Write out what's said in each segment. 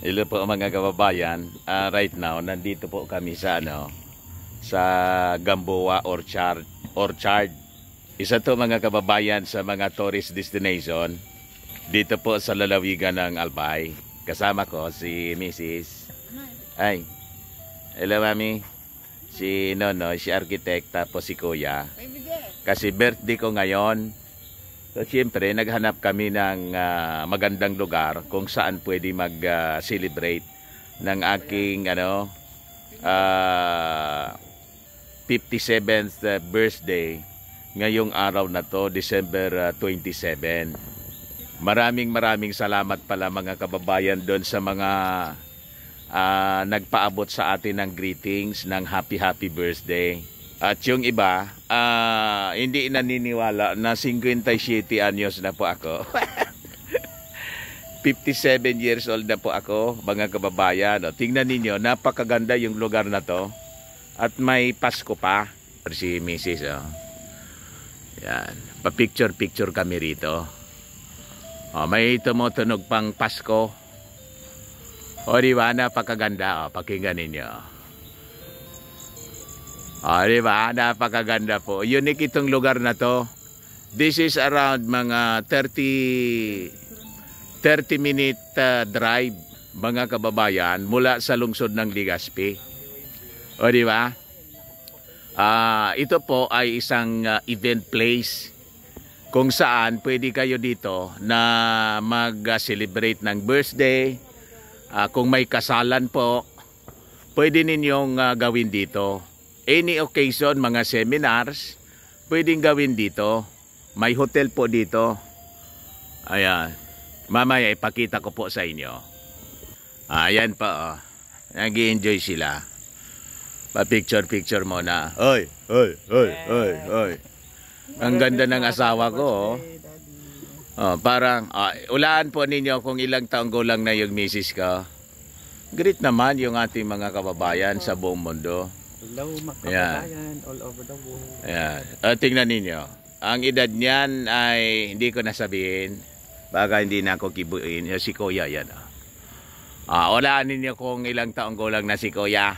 Hello po mga kababayan. Right now, nandito po kami sa sa Gamboa Orchard. Isa to mga kababayan sa mga tourist destination dito po sa lalawigan ng Albay. Kasama ko si Mrs. Ay. Hello mami. Si Nono, si architect, tapos si Kuya. Kasi birthday ko ngayon. So siyempre naghanap kami ng magandang lugar kung saan pwede mag-celebrate ng aking 57th birthday ngayong araw na to, December 27. Maraming salamat pala mga kababayan doon sa mga nagpaabot sa atin ng greetings ng happy birthday. At yung iba, hindi naniniwala na 57 anyos na po ako. 57 years old na po ako, mga kababayan. Tingnan ninyo, napakaganda yung lugar na to. At may Pasko pa. Si Mrs. Yan. Pa-picture kami rito. May tumutunog pang Pasko. Diba, napakaganda. Pakinggan ninyo. Diba? Napakaganda po. Unique itong lugar na to. This is around mga 30 minute drive, mga kababayan, mula sa lungsod ng Legazpi. Diba? Ito po ay isang event place kung saan pwede kayo dito na mag-celebrate ng birthday. Kung may kasalan po, pwede ninyong gawin dito. Any occasion, mga seminars, pwedeng gawin dito. May hotel po dito. Ayan. Mamaya ipakita ko po sa inyo. Ayan pa. Nag-i-enjoy sila. Pa-picture muna. Oy. Ang ganda ng asawa ko. Parang, ulaan po ninyo kung ilang taong gulang na yung misis ko. Great naman yung ating mga kababayan sa buong mundo. Hello, mga kababayan all over the world. Ayan. Tingnan ninyo. Ang edad niyan ay hindi ko nasabihin. Baka hindi na ako kibuin. Si Kuya yan. Walaan ninyo kung ilang taong gulang na si Kuya.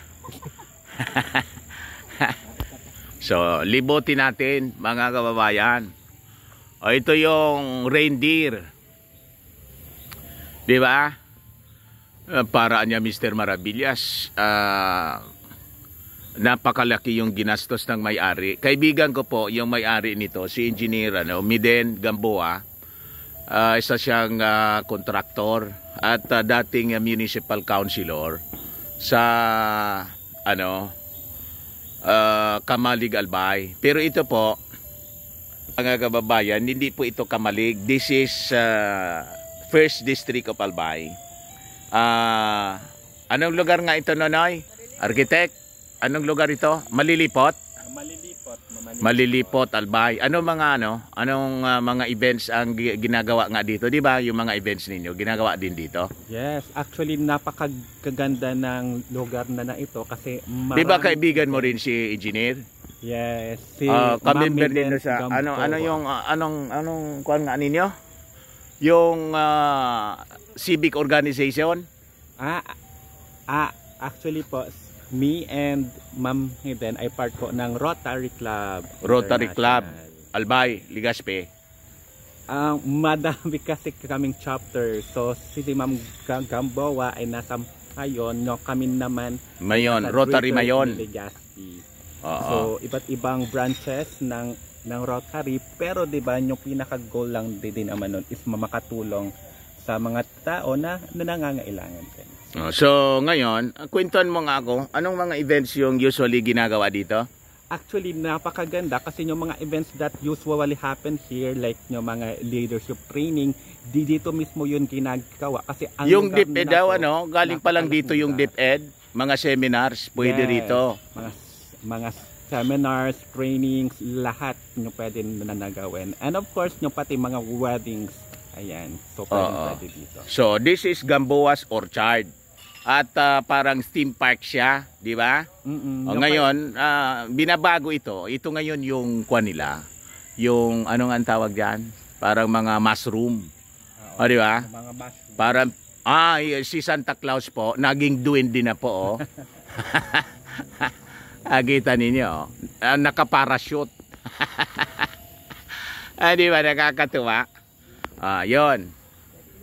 So, libutin natin mga kababayan. Ito yung reindeer. Diba? Paraan niya Mr. Maravillas. Napakalaki yung ginastos ng may-ari. Kaibigan ko po yung may-ari nito, si Engineer Miden Gamboa. Isa siyang kontraktor at dating municipal councilor sa Kamalig, Albay. Pero ito po, mga kababayan, hindi po ito Kamalig. This is First District of Albay. Anong lugar nga ito, Nonoy? Architect? Anong lugar ito? Malilipot? Malilipot, Albay. Anong mga events ang ginagawa nga dito? Di ba yung mga events ninyo ginagawa din dito? Yes, actually napakaganda ng lugar na ito kasi di ba kaibigan mo rin si Engineer? Yes, si member din sa anong kuan nga ninyo? Yung civic organization? Actually po, me and Ma'am Hiden ay part po ng Rotary Club. Rotary Club, Albay, Legazpi. Madami kasi kaming chapter. So si Ma'am Gamboa ay nasa Mayon, kami naman Mayon, Rotary Mayon. Legazpi. So iba't ibang branches ng Rotary, pero 'di ba yung pinaka-goal lang din naman nun is makatulong sa mga tao na nangangailangan din. So ngayon, kwentuhan mo nga ako, anong mga events yung usually ginagawa dito? Actually, napakaganda kasi yung mga events that usually happen here, like yung mga leadership training, dito mismo yun ginagawa. Kasi ang yung DepEd daw, galing pa lang dito yung DepEd, mga seminars, pwede rito. Mga seminars, trainings, lahat yung pwede na nagawin. And of course, yung pati mga weddings, ayan, so pwede dito. So this is Gamboa's Orchard. At parang theme park siya, di ba? Ngayon, binabago ito. Ito ngayon yung kuwan nila. Yung, anong ang tawag dyan? Parang mga mushroom. Di ba? Parang Si Santa Claus po, naging duwende na po, oh. Kita ninyo, oh. Nakaparachute. Di ba nakakatuwa? Yun.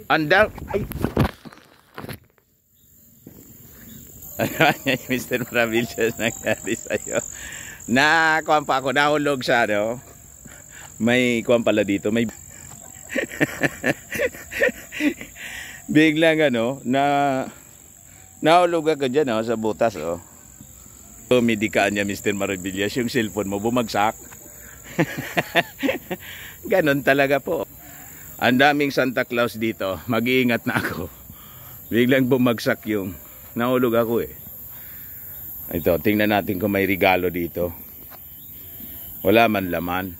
Ay. Mr. Maravillas, nangyari sa'yo. Kuwan pa ako, nahulog sa ano. May kuwan pala dito, may biglang nahulog ako dyan, oh, sa butas, oh. Tumidikaan niya, Mr. Maravillas, yung cellphone mo bumagsak. Ganon talaga po. Ang daming Santa Claus dito, mag-iingat na ako. Biglang bumagsak yung nahulog ako, eh. Ito, tingnan natin kung may regalo dito. Wala man laman.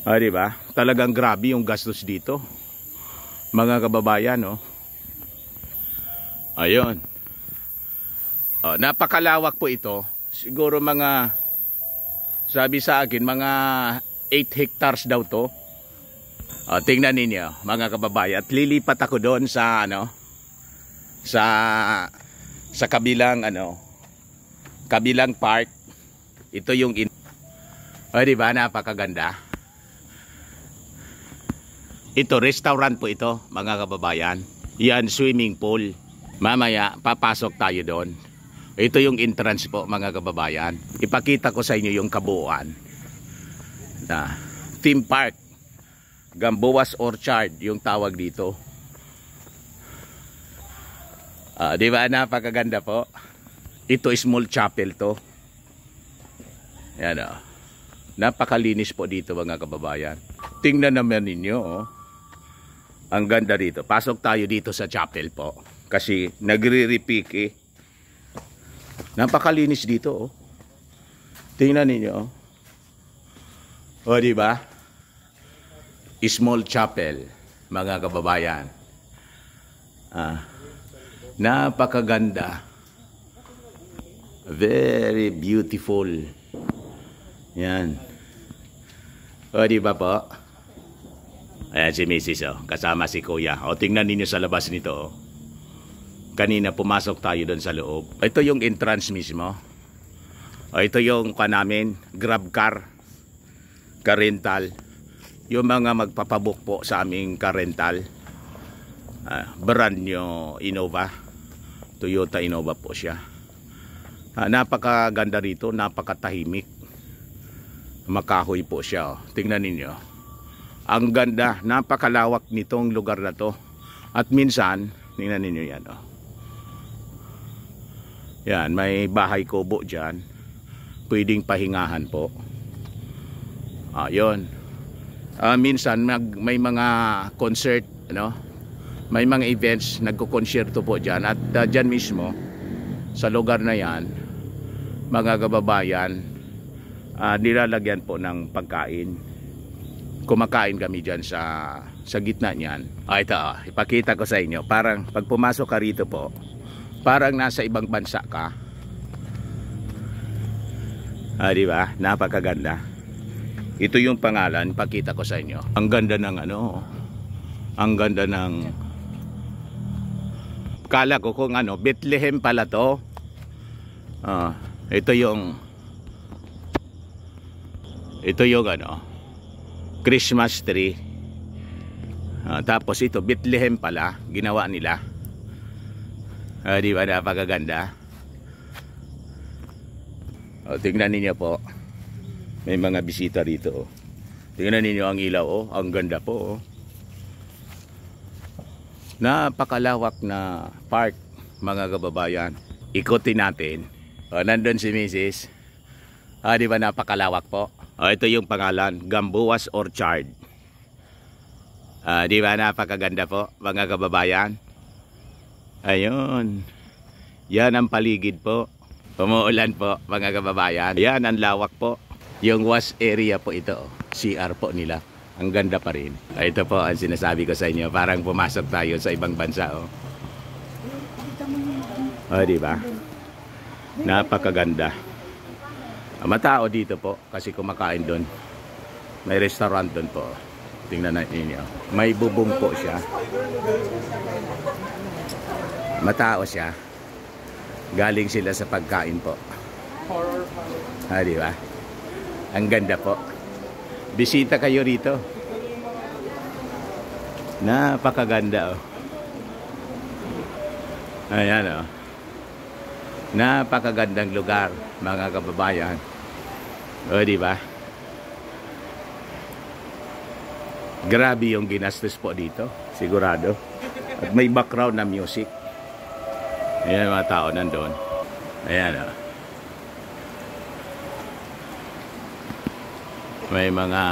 Diba? Talagang grabe yung gastos dito. Mga kababayan, oh. Ayun. Napakalawak po ito. Siguro mga, sabi sa akin, mga 8 hectares daw to. Tingnan ninyo, mga kababayan. At lilipat ako doon sa, sa kabilang, kabilang park. Ito yung diba? Napakaganda. Ito, restaurant po ito, mga kababayan. Yan, swimming pool. Mamaya, papasok tayo doon. Ito yung entrance po, mga kababayan. Ipakita ko sa inyo yung kabuuan. Theme park. Gamboa's Orchard, yung tawag dito. Di ba? Napakaganda po. Ito, small chapel to. Yan, napakalinis po dito, mga kababayan. Tingnan naman ninyo, oh. Ang ganda dito. Pasok tayo dito sa chapel po. Kasi nagre-repeat, eh. Napakalinis dito, oh. Tingnan ninyo, oh. Di ba? Small chapel, mga kababayan. Napakaganda. Very beautiful. Yan. Di ba po? Ayan si Mrs. Oh, kasama si Kuya. Tingnan ninyo sa labas nito, oh. Kanina pumasok tayo doon sa loob. Ito yung entrance mismo. Ito yung namin, grab car. Ka-rental. Yung mga magpapabook po sa aming ka-rental. Brand nyo Innova. Toyota Innova po siya. Napakaganda rito, napakatahimik. Makahoy po siya, oh. Tingnan ninyo. Ang ganda, napakalawak nitong lugar na to. At minsan, tingnan ninyo yan, oh. Yan, may bahay kubo dyan. Pwedeng pahingahan po. Yun. Minsan, may mga concert, may mga events, nagkukonsyerto po dyan. At dyan mismo, sa lugar na yan, mga kababayan, nilalagyan po ng pagkain. Kumakain kami dyan sa gitna niyan. Ito, ipakita ko sa inyo. Parang pag pumasok ka rito po, parang nasa ibang bansa ka. Di ba? Napakaganda. Ito yung pangalan, pakita ko sa inyo. Ang ganda ng ang ganda ng, kala ko kung Bethlehem pala to. Ito yung Christmas tree. Tapos ito Bethlehem pala, ginawa nila. Di ba? Napakaganda. Tingnan niyo po. May mga bisita rito, oh. Tingnan niyo ang ilaw, oh. Ang ganda po, oh. Napakalawak na park, mga kababayan. Ikutin natin. Nandun si Mrs. Di ba napakalawak po? Ito yung pangalan, Gamboa's Orchard. Di ba napakaganda po, mga kababayan? Ayun. Yan ang paligid po. Umuulan po, mga kababayan. Yan ang lawak po. Yung wash area po ito, CR po nila. Ang ganda pa rin. Ito po ang sinasabi ko sa inyo. Parang pumasok tayo sa ibang bansa, oh. Di ba? Napakaganda. Matao dito po kasi kumakain doon. May restaurant doon po. Tingnan natin ninyo. May bubong po siya. Matao siya. Galing sila sa pagkain po. Di ba? Ang ganda po. Bisita kayo rito. Napakaganda, oh. Ayan, oh. Napakagandang lugar, mga kababayan. O, di ba? Grabe yung ginastos po dito, sigurado. At may background na music. Ayan, mga tao nandun. Ayan, oh. May mga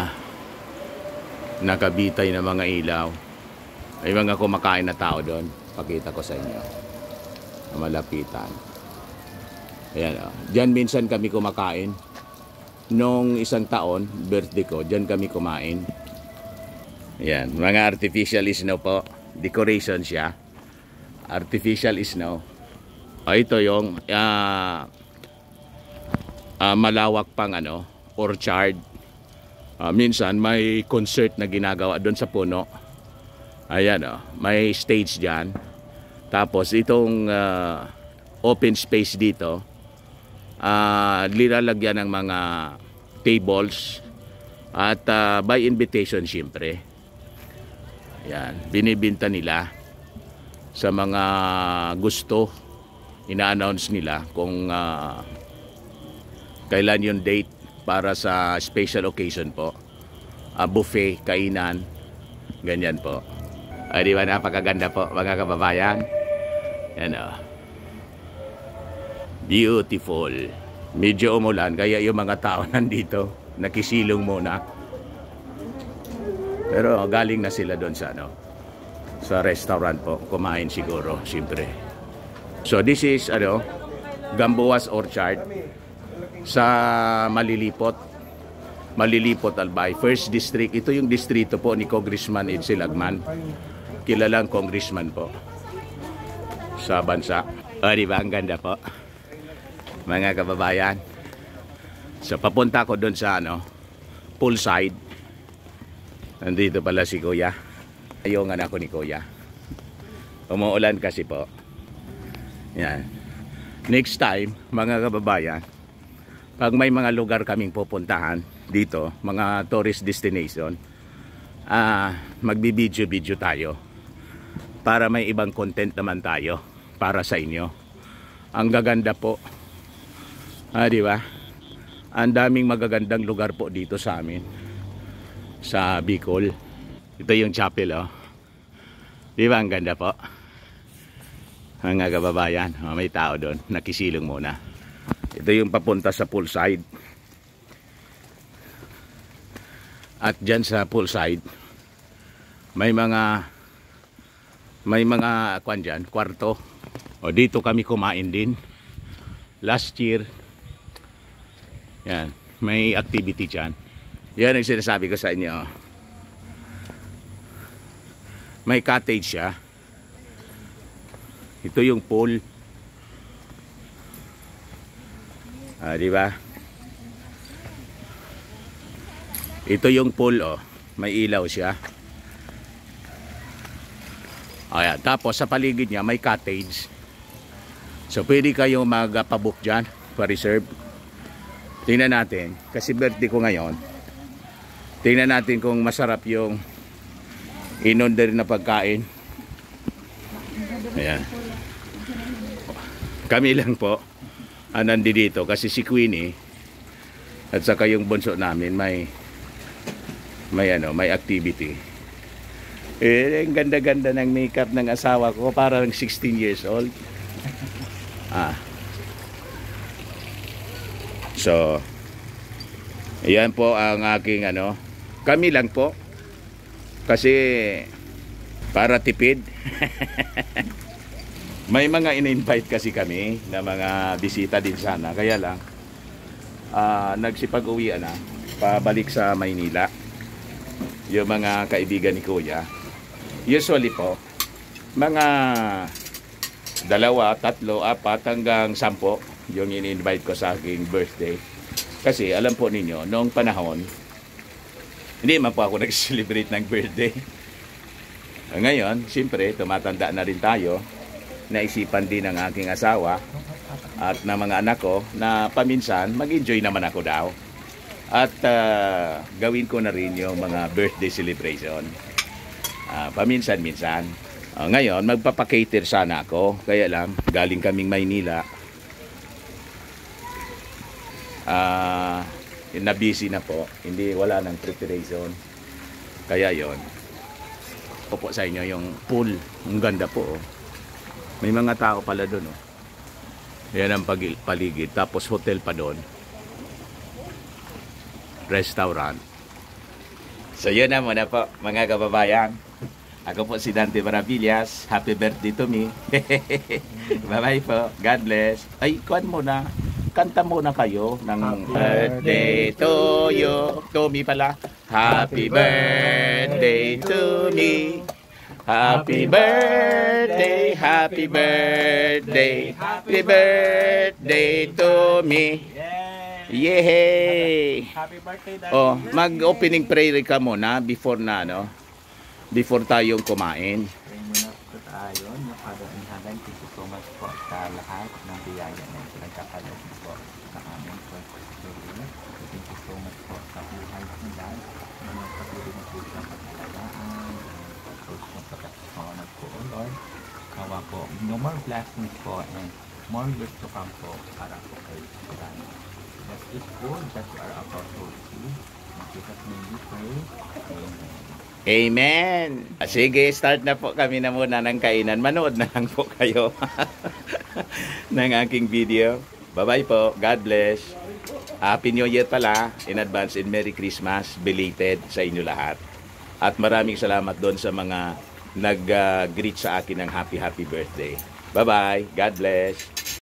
nakabitay na mga ilaw. May mga kumakain na tao doon. Pakita ko sa inyo. Malapitan. Ayan, oh. Diyan minsan kami kumakain. Nung isang taon, birthday ko, diyan kami kumain. Ayan, mga artificial snow po. Decoration siya. Artificial snow. Ito yung malawak pang orchard. Minsan may concert na ginagawa doon sa puno. Ayan, may stage dyan. Tapos itong open space dito, lilalagyan ng mga tables at by invitation siyempre. Ayan, binibinta nila sa mga gusto. Ina-announce nila kung kailan yung date para sa special occasion po. Buffet, kainan, ganyan po. Di ba napakaganda po, mga kababayan? Yan, oh. Beautiful. Medyo umulan, kaya yung mga tao nandito, nakisilong muna. Pero galing na sila doon sa sa restaurant po, kumain siguro, siyempre. So this is Gamboa's Orchard sa Malilipot Albay, First District. Ito yung distrito po ni Congressman Edsel Lagman. Kilalang congressman po sa bansa. Di ba ang ganda po, mga kababayan? So papunta ko doon sa poolside. Nandito pala si Kuya. Yung anak ko ni Kuya. Umuulan kasi po. Yan. Next time, mga kababayan, pag may mga lugar kaming pupuntahan dito, mga tourist destination, magbibideo tayo para may ibang content naman tayo para sa inyo. Ang gaganda po. Di ba? Ang daming magagandang lugar po dito sa amin sa Bicol. Ito yung chapel, oh. Di ba ang ganda po? Mga kababayan, may tao doon, nakisilong muna. Ito yung papunta sa poolside. At dyan sa poolside, may mga kwan dyan, kwarto. O dito kami kumain din last year. Yan, may activity dyan. Yan ang sinasabi ko sa inyo. May cottage siya. Ito yung pool. Di ba? Ito yung pool, oh. May ilaw siya. Ayan. Tapos sa paligid niya may cottage. So pwede kayong magpabook dyan, pa-reserve. Tingnan natin, kasi birthday ko ngayon. Tingnan natin kung masarap yung in-order na pagkain. Ayan. Kami lang po nandito kasi si Queenie at saka yung bunso namin may activity. Ang ganda-ganda ng makeup ng asawa ko, parang 16 years old. So ayan po ang aking kami lang po kasi para tipid. May mga in-invite kasi kami na mga bisita din sana, kaya lang nagsipag-uwian na pabalik sa Maynila yung mga kaibigan ni Kuya. Usually po mga 2, 3, 4 hanggang 10 yung in-invite ko sa aking birthday. Kasi alam po ninyo, noong panahon Hindi man po ako nag-celebrate ng birthday. Ngayon, siyempre, tumatanda na rin tayo. Naisipan din ng aking asawa at ng mga anak ko na paminsan mag-enjoy naman ako daw. At gawin ko na rin yung mga birthday celebration. Paminsan-minsan. Ngayon, magpapakater sana ako. Kaya lang, galing kaming Maynila. Na-busy na po. Hindi, wala nang preparation. Kaya yon. Opo sa inyo yung pool. Ang ganda po. Oh. May mga tao pala doon. Oh. Yan ang paligid. Tapos hotel pa doon. Restaurant. So yun na muna po mga kababayan. Ako po si Dante Maravillas. Happy birthday to me. Bye-bye po. God bless. Ay, kuwan muna. Kanta muna kayo ng birthday to you. To me pala. Happy birthday to me. Happy birthday, happy birthday, happy birthday to me. Yay! Happy birthday, Daddy. Oh, mag-opening prayer ka muna before na, no? Before tayong kumain. Pray muna po tayo. No, Father in heaven, thank you so much po sa lahat ng biyaya na pinagkakalat po sa amin po. Thank you so much po sa buhay ng dad. Na nagpatuloy na po siya pagkakalaan. Pagkakalaan po pagkakalaan po, O Lord. Kawa po, no more blessings po and more years to come po para po kayo sa dami. That is good that you are about to receive. In Jesus' name we pray. Amen. Amen! Sige, start na po kami na muna ng kainan. Manood na lang po kayo ng aking video. Bye-bye po. God bless. Happy New Year pala in advance and Merry Christmas belated sa inyo lahat. At maraming salamat doon sa mga nag-greet sa akin ng happy birthday. Bye-bye. God bless.